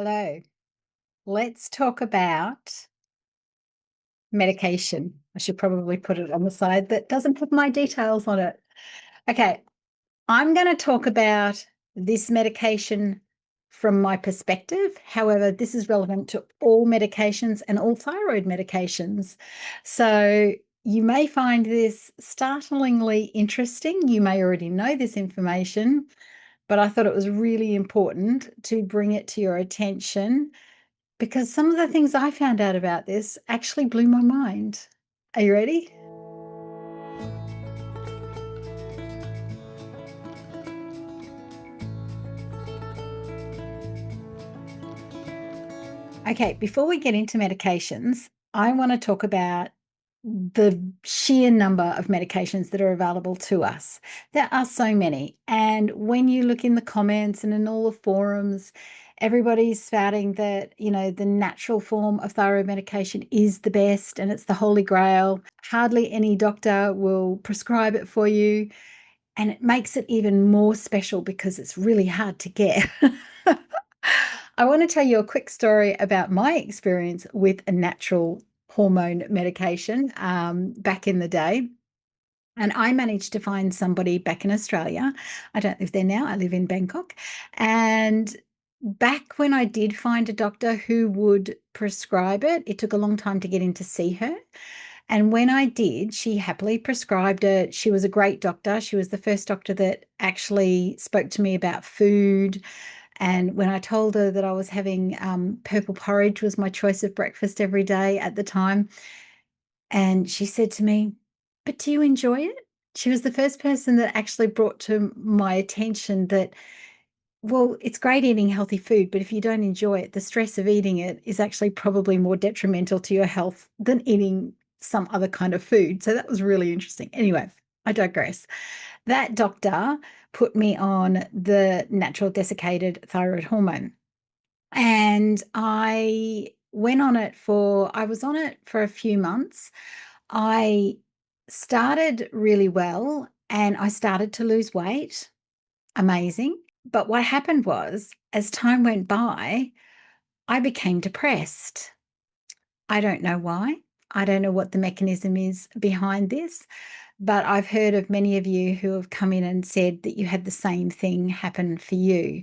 Hello. Let's talk about medication. I should probably put it on the side that doesn't have my details on it. Okay, I'm going to talk about this medication from my perspective. However, this is relevant to all medications and all thyroid medications. So you may find this startlingly interesting. You may already know this information, but I thought it was really important to bring it to your attention because some of the things I found out about this actually blew my mind. Are you ready? Okay, before we get into medications, I want to talk about the sheer number of medications that are available to us. There are so many. And when you look in the comments and in all the forums, everybody's spouting that, the natural form of thyroid medication is the best and it's the holy grail. Hardly any doctor will prescribe it for you. And it makes it even more special because it's really hard to get. I want to tell you a quick story about my experience with a natural hormone medication back in the day. And I managed to find somebody back in Australia. I don't live there now, I live in Bangkok. And back when I did find a doctor who would prescribe it, it took a long time to get in to see her. And when I did, she happily prescribed it. She was a great doctor. She was the first doctor that actually spoke to me about food. And when I told her that I was having purple porridge was my choice of breakfast every day at the time, and she said to me, "But do you enjoy it?" She was the first person that actually brought to my attention that, well, it's great eating healthy food, but if you don't enjoy it, the stress of eating it is actually probably more detrimental to your health than eating some other kind of food. So that was really interesting. Anyway, I digress. That doctor put me on the natural desiccated thyroid hormone. And I was on it for a few months. I started really well and I started to lose weight. Amazing. But what happened was, as time went by, I became depressed. I don't know why. I don't know what the mechanism is behind this, but I've heard of many of you who have come in and said that you had the same thing happen for you.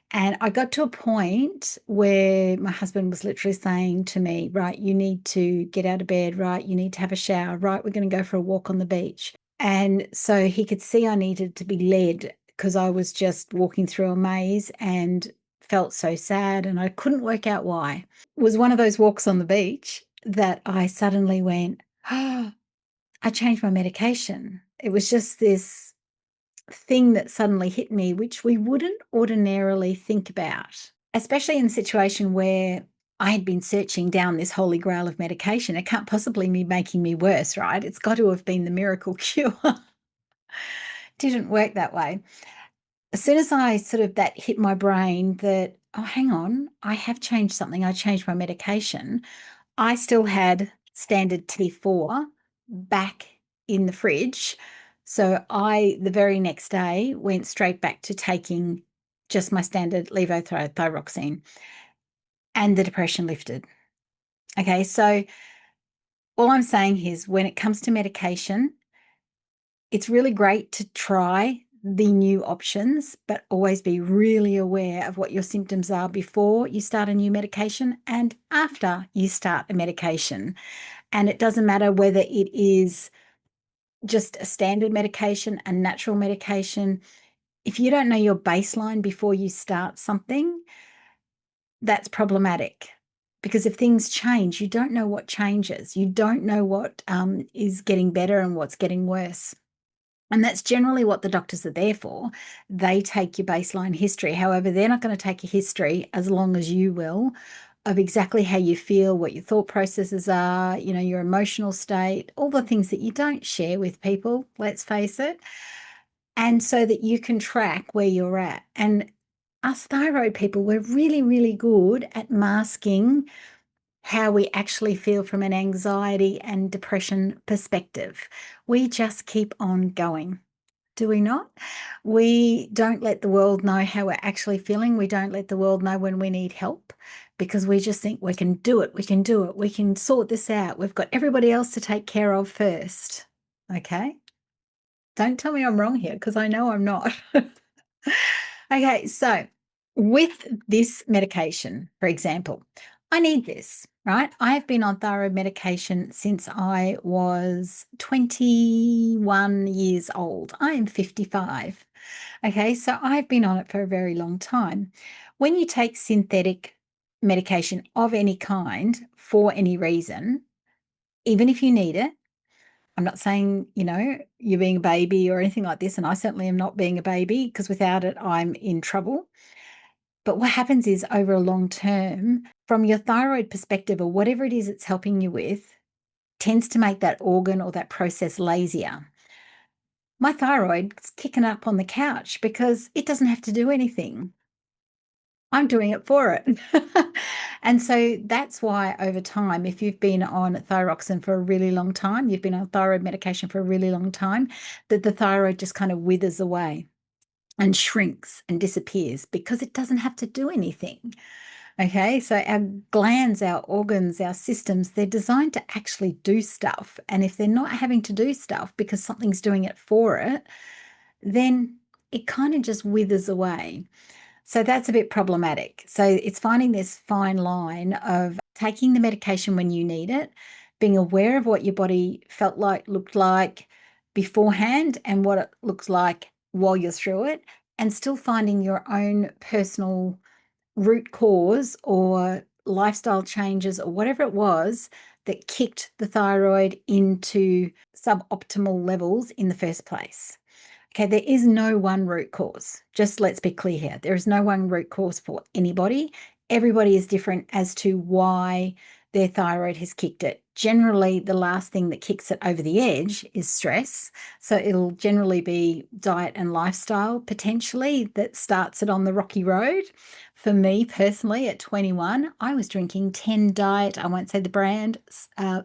And I got to a point where my husband was literally saying to me, right, you need to get out of bed, right? You need to have a shower, right? We're going to go for a walk on the beach. And so he could see I needed to be led because I was just walking through a maze and felt so sad and I couldn't work out why. It was one of those walks on the beach that I suddenly went, oh, I changed my medication. It was just this thing that suddenly hit me, which we wouldn't ordinarily think about, especially in a situation where I had been searching down this holy grail of medication. It can't possibly be making me worse, right? It's got to have been the miracle cure. Didn't work that way. As soon as I sort of that hit my brain that, oh, hang on, I have changed something. I changed my medication. I still had standard T4 back in the fridge. So the very next day, went straight back to taking just my standard levothyroxine and the depression lifted. Okay, so all I'm saying is when it comes to medication, it's really great to try the new options, but always be really aware of what your symptoms are before you start a new medication and after you start a medication. And it doesn't matter whether it is just a standard medication, a natural medication. If you don't know your baseline before you start something, that's problematic. Because if things change, you don't know what changes. You don't know what is getting better and what's getting worse. And that's generally what the doctors are there for. They take your baseline history. However, they're not going to take a history as long as you will of exactly how you feel, what your thought processes are, your emotional state, all the things that you don't share with people, let's face it. And so that you can track where you're at. And us thyroid people, we're really, really good at masking how we actually feel from an anxiety and depression perspective. We just keep on going. do we not? We don't let the world know how we're actually feeling. We don't let the world know when we need help because we just think we can do it. We can do it. We can sort this out. We've got everybody else to take care of first. Okay. Don't tell me I'm wrong here because I know I'm not. Okay. So, with this medication, for example, I need this, right? I've been on thyroid medication since I was 21 years old. I am 55. Okay, so I've been on it for a very long time. When you take synthetic medication of any kind for any reason, even if you need it, I'm not saying, you're being a baby or anything like this, and I certainly am not being a baby because without it, I'm in trouble. But what happens is over a long term, from your thyroid perspective or whatever it is it's helping you with, tends to make that organ or that process lazier. My thyroid's kicking up on the couch because it doesn't have to do anything. I'm doing it for it. And so that's why over time, if you've been on thyroxine for a really long time, you've been on thyroid medication for a really long time, that the thyroid just kind of withers away and shrinks and disappears because it doesn't have to do anything. Okay, so our glands, our organs, our systems, they're designed to actually do stuff. And if they're not having to do stuff because something's doing it for it, then it kind of just withers away. So that's a bit problematic. So it's finding this fine line of taking the medication when you need it, being aware of what your body felt like, looked like beforehand, and what it looks like while you're through it, and still finding your own personal root cause or lifestyle changes or whatever it was that kicked the thyroid into suboptimal levels in the first place. Okay, there is no one root cause. Just let's be clear here. There is no one root cause for anybody. Everybody is different as to why their thyroid has kicked it. Generally, the last thing that kicks it over the edge is stress. So it'll generally be diet and lifestyle potentially that starts it on the rocky road. For me personally, at 21, I was drinking 10 diet, I won't say the brand,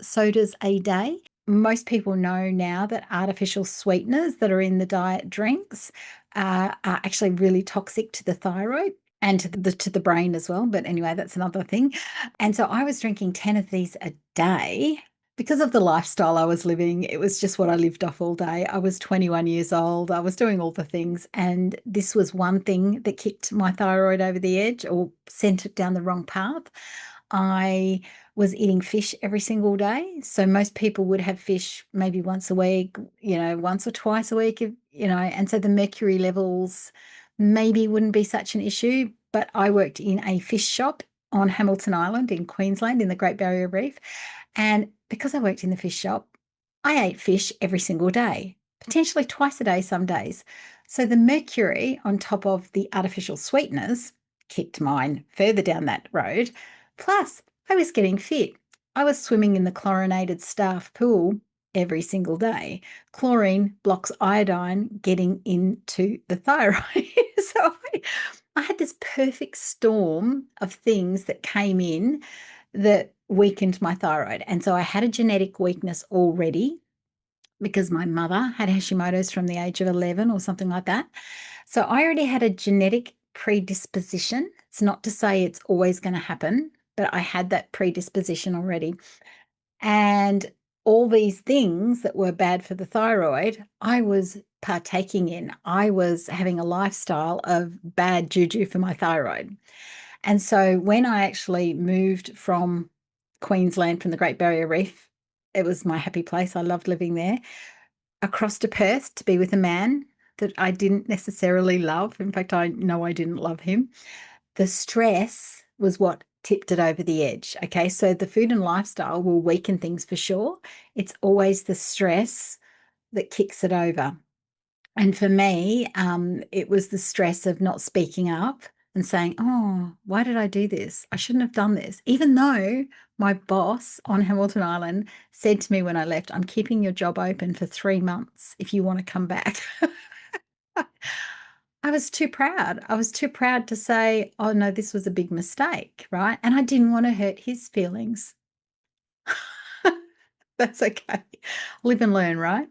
sodas a day. Most people know now that artificial sweeteners that are in the diet drinks are actually really toxic to the thyroid and to the brain as well. But anyway, that's another thing. And so I was drinking 10 of these a day because of the lifestyle I was living. It was just what I lived off all day. I was 21 years old. I was doing all the things. And this was one thing that kicked my thyroid over the edge or sent it down the wrong path. I was eating fish every single day. So most people would have fish maybe once a week, once or twice a week, and so the mercury levels maybe wouldn't be such an issue. But I worked in a fish shop on Hamilton Island in Queensland in the Great Barrier Reef. And because I worked in the fish shop, I ate fish every single day, potentially twice a day some days. So the mercury on top of the artificial sweeteners kicked mine further down that road. Plus, I was getting fit. I was swimming in the chlorinated staff pool every single day. Chlorine blocks iodine getting into the thyroid. So I had this perfect storm of things that came in that weakened my thyroid. And so I had a genetic weakness already because my mother had Hashimoto's from the age of 11 or something like that. So I already had a genetic predisposition. It's not to say it's always going to happen, but I had that predisposition already. And all these things that were bad for the thyroid, I was partaking in. I was having a lifestyle of bad juju for my thyroid. And so when I actually moved from Queensland, from the Great Barrier Reef, it was my happy place. I loved living there, across to Perth to be with a man that I didn't necessarily love. In fact, I know I didn't love him. The stress was what tipped it over the edge. Okay, so the food and lifestyle will weaken things for sure. It's always the stress that kicks it over. And for me, it was the stress of not speaking up and saying, oh, why did I do this? I shouldn't have done this. Even though my boss on Hamilton Island said to me when I left, I'm keeping your job open for 3 months if you want to come back. I was too proud. I was too proud to say, oh, no, this was a big mistake, right? And I didn't want to hurt his feelings. That's okay. Live and learn, right?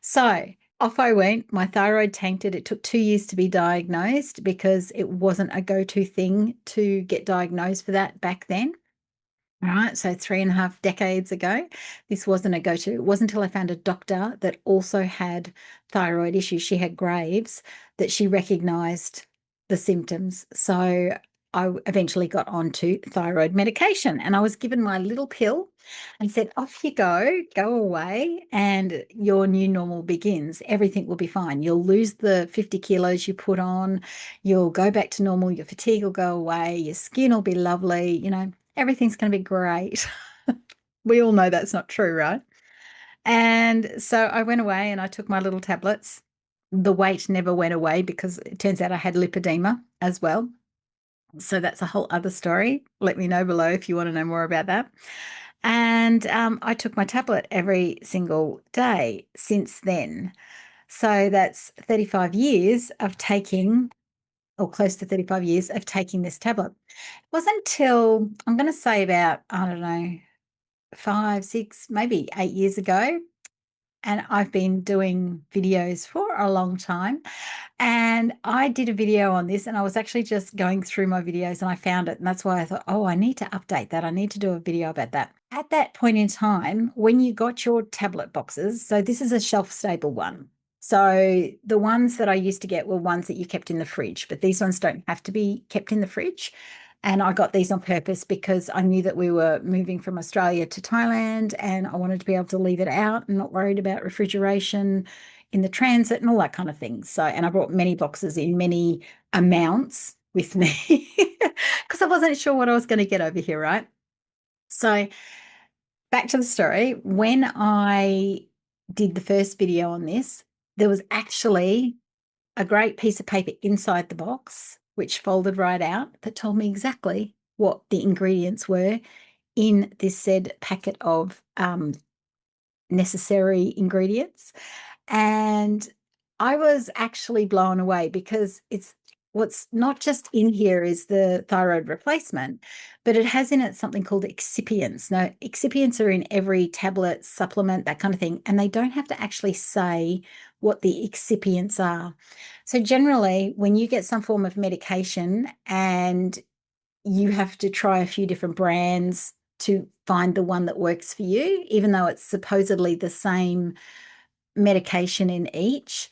So off I went. My thyroid tanked it. It took 2 years to be diagnosed because it wasn't a go-to thing to get diagnosed for that back then. All right, so 3.5 decades ago, this wasn't a go-to. It wasn't until I found a doctor that also had thyroid issues. She had Graves, that she recognized the symptoms. So I eventually got onto thyroid medication, and I was given my little pill and said, off you go away, and your new normal begins. Everything will be fine. You'll lose the 50 kilos you put on. You'll go back to normal. Your fatigue will go away. Your skin will be lovely. Everything's going to be great. We all know that's not true, right? And so I went away and I took my little tablets. The weight never went away because it turns out I had lipedema as well. So that's a whole other story. Let me know below if you want to know more about that. And I took my tablet every single day since then. So that's 35 years of taking, or close to 35 years of taking this tablet. It wasn't until, I'm going to say about, I don't know, 5, 6, maybe 8 years ago. And I've been doing videos for a long time. And I did a video on this, and I was actually just going through my videos and I found it. And that's why I thought, oh, I need to update that. I need to do a video about that. At that point in time, when you got your tablet boxes, so this is a shelf stable one. So the ones that I used to get were ones that you kept in the fridge, but these ones don't have to be kept in the fridge. And I got these on purpose because I knew that we were moving from Australia to Thailand, and I wanted to be able to leave it out and not worried about refrigeration in the transit and all that kind of thing. So, and I brought many boxes in many amounts with me because I wasn't sure what I was going to get over here, right? So, back to the story. When I did the first video on this, there was actually a great piece of paper inside the box, which folded right out, that told me exactly what the ingredients were in this said packet of necessary ingredients. And I was actually blown away because it's what's not just in here is the thyroid replacement, but it has in it something called excipients. Now, excipients are in every tablet, supplement, that kind of thing, and they don't have to actually say what the excipients are. So, generally, when you get some form of medication and you have to try a few different brands to find the one that works for you, even though it's supposedly the same medication in each,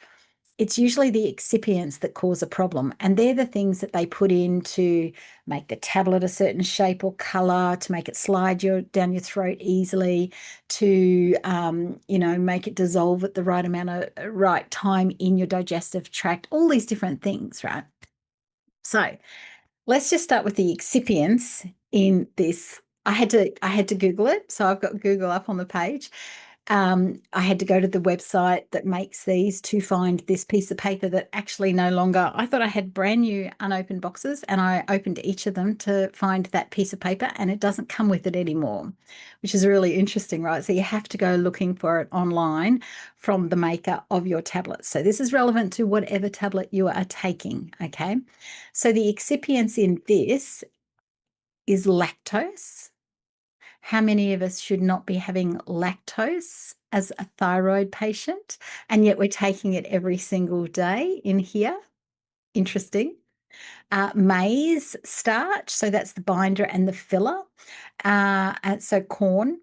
it's usually the excipients that cause a problem. And they're the things that they put in to make the tablet a certain shape or color, to make it slide down your throat easily, to make it dissolve at the right amount of right time in your digestive tract, all these different things, right? So let's just start with the excipients in this. I had to Google it. So I've got Google up on the page. I had to go to the website that makes these to find this piece of paper that actually no longer, I thought I had brand new unopened boxes, and I opened each of them to find that piece of paper, and it doesn't come with it anymore, which is really interesting, right? So you have to go looking for it online from the maker of your tablet. So this is relevant to whatever tablet you are taking, okay? So the excipients in this is lactose. How many of us should not be having lactose as a thyroid patient? And yet we're taking it every single day in here. Interesting. Maize starch, so that's the binder and the filler. So corn.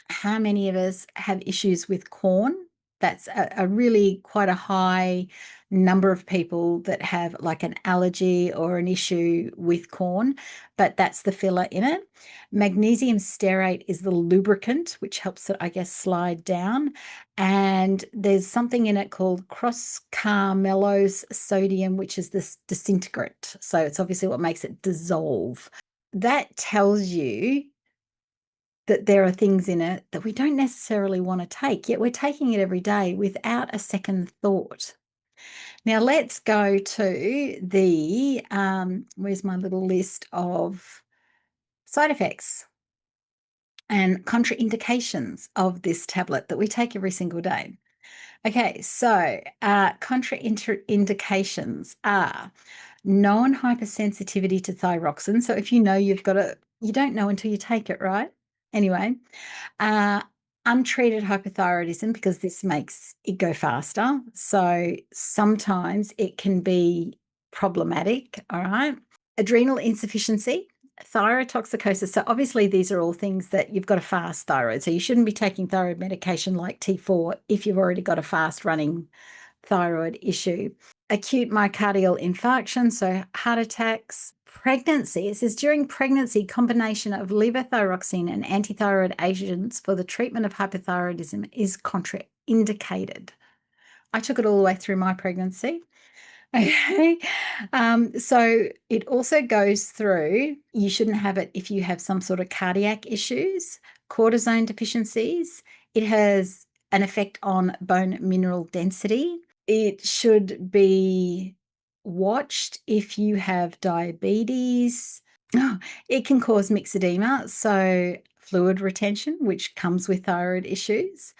How many of us have issues with corn? That's a really quite a high number of people that have like an allergy or an issue with corn, but that's the filler in it. Magnesium stearate is the lubricant, which helps it, I guess, slide down. And there's something in it called cross-carmellose sodium, which is this disintegrant. So it's obviously what makes it dissolve. That tells you that there are things in it that we don't necessarily want to take, yet we're taking it every day without a second thought. Now, let's go to the, where's my little list of side effects and contraindications of this tablet that we take every single day. Okay, so contraindications are known hypersensitivity to thyroxine. So if you know you've got you don't know until you take it, right? Anyway, uh, untreated hypothyroidism, because this makes it go faster. So sometimes it can be problematic. All right. Adrenal insufficiency, thyrotoxicosis. So obviously these are all things that you've got a fast thyroid. So you shouldn't be taking thyroid medication like T4 if you've already got a fast running thyroid issue. Acute myocardial infarction, so heart attacks. Pregnancy, it says during pregnancy, combination of levothyroxine and antithyroid agents for the treatment of hypothyroidism is contraindicated. I took it all the way through my pregnancy. Okay. So it also goes through, you shouldn't have it if you have some sort of cardiac issues, cortisone deficiencies. It has an effect on bone mineral density. It should be watched if you have diabetes. Oh, it can cause myxedema, so fluid retention, which comes with thyroid issues.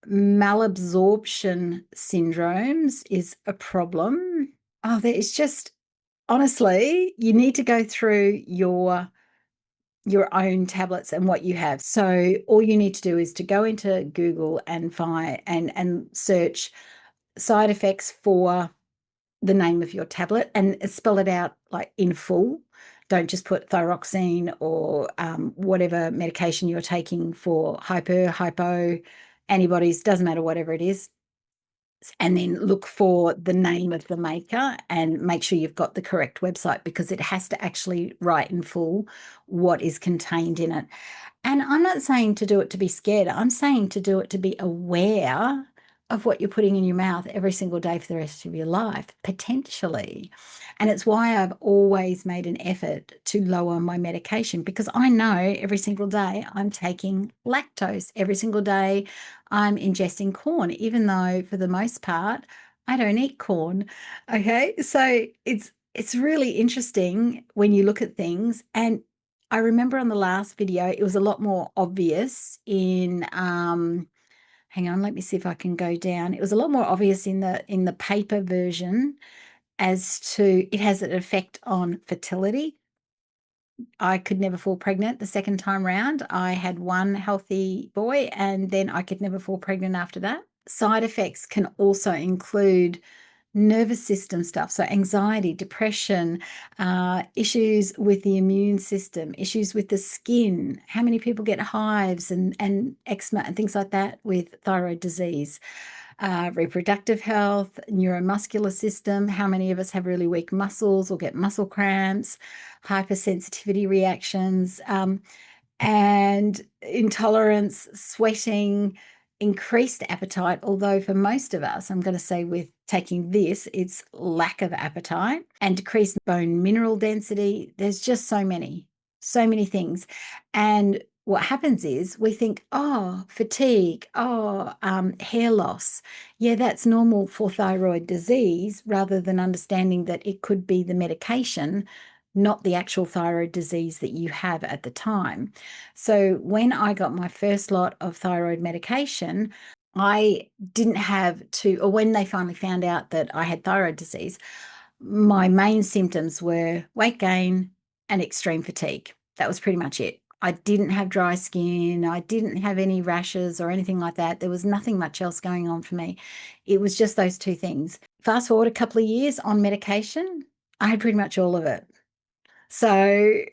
Malabsorption syndromes is a problem. Oh, there is just, honestly, you need to go through your own tablets and what you have. So all you need to do is to go into Google and find and search side effects for the name of your tablet and spell it out like in full. Don't just put thyroxine or whatever medication you're taking for hypo, antibodies, doesn't matter, whatever it is. And then look for the name of the maker and make sure you've got the correct website, because it has to actually write in full what is contained in it. And I'm not saying to do it to be scared. I'm saying to do it to be aware of what you're putting in your mouth every single day for the rest of your life, potentially. And it's why I've always made an effort to lower my medication, because I know every single day I'm taking lactose. Every single day I'm ingesting corn, even though for the most part I don't eat corn. Okay. So it's really interesting when you look at things. And I remember on the last video, it was a lot more obvious in hang on, let me see if I can go down. It was a lot more obvious in the paper version as to it has an effect on fertility. I could never fall pregnant the second time round. I had one healthy boy and then I could never fall pregnant after that. Side effects can also include nervous system stuff, so anxiety, depression, issues with the immune system, issues with the skin. How many people get hives and eczema and things like that with thyroid disease? Reproductive health, neuromuscular system. How many of us have really weak muscles or get muscle cramps, hypersensitivity reactions, and intolerance, sweating, increased appetite. Although for most of us, I'm going to say with taking this, it's lack of appetite and decreased bone mineral density. There's just so many things. And what happens is we think, oh, fatigue, oh, hair loss. Yeah, that's normal for thyroid disease, rather than understanding that it could be the medication, not the actual thyroid disease that you have at the time. So when I got my first lot of thyroid medication, I didn't have to, or when they finally found out that I had thyroid disease, my main symptoms were weight gain and extreme fatigue. That was pretty much it. I didn't have dry skin. I didn't have any rashes or anything like that. There was nothing much else going on for me. It was just those two things. Fast forward a couple of years on medication, I had pretty much all of it. So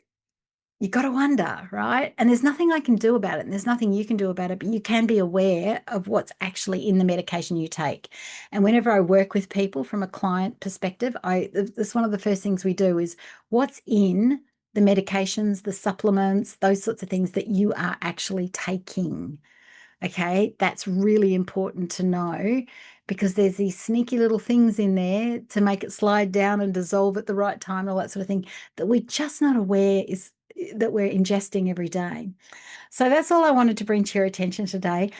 you got to wonder, right? And there's nothing I can do about it, and there's nothing you can do about it, but you can be aware of what's actually in the medication you take. And whenever I work with people from a client perspective, that's one of the first things we do is what's in the medications, the supplements, those sorts of things that you are actually taking. Okay, that's really important to know, because there's these sneaky little things in there to make it slide down and dissolve at the right time, all that sort of thing, that we're just not aware is that we're ingesting every day. So that's all I wanted to bring to your attention today.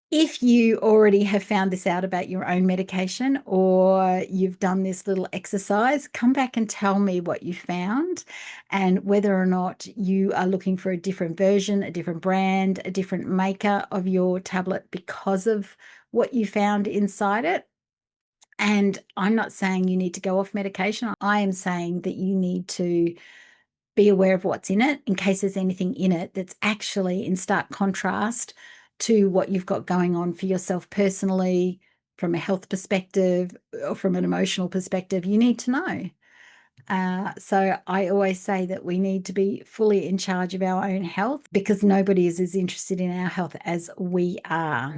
If you already have found this out about your own medication, or you've done this little exercise, come back and tell me what you found and whether or not you are looking for a different version, a different brand, a different maker of your tablet because of what you found inside it. And I'm not saying you need to go off medication. I am saying that you need to be aware of what's in it in case there's anything in it that's actually in stark contrast to what you've got going on for yourself personally, from a health perspective or from an emotional perspective, you need to know. So I always say that we need to be fully in charge of our own health because nobody is as interested in our health as we are.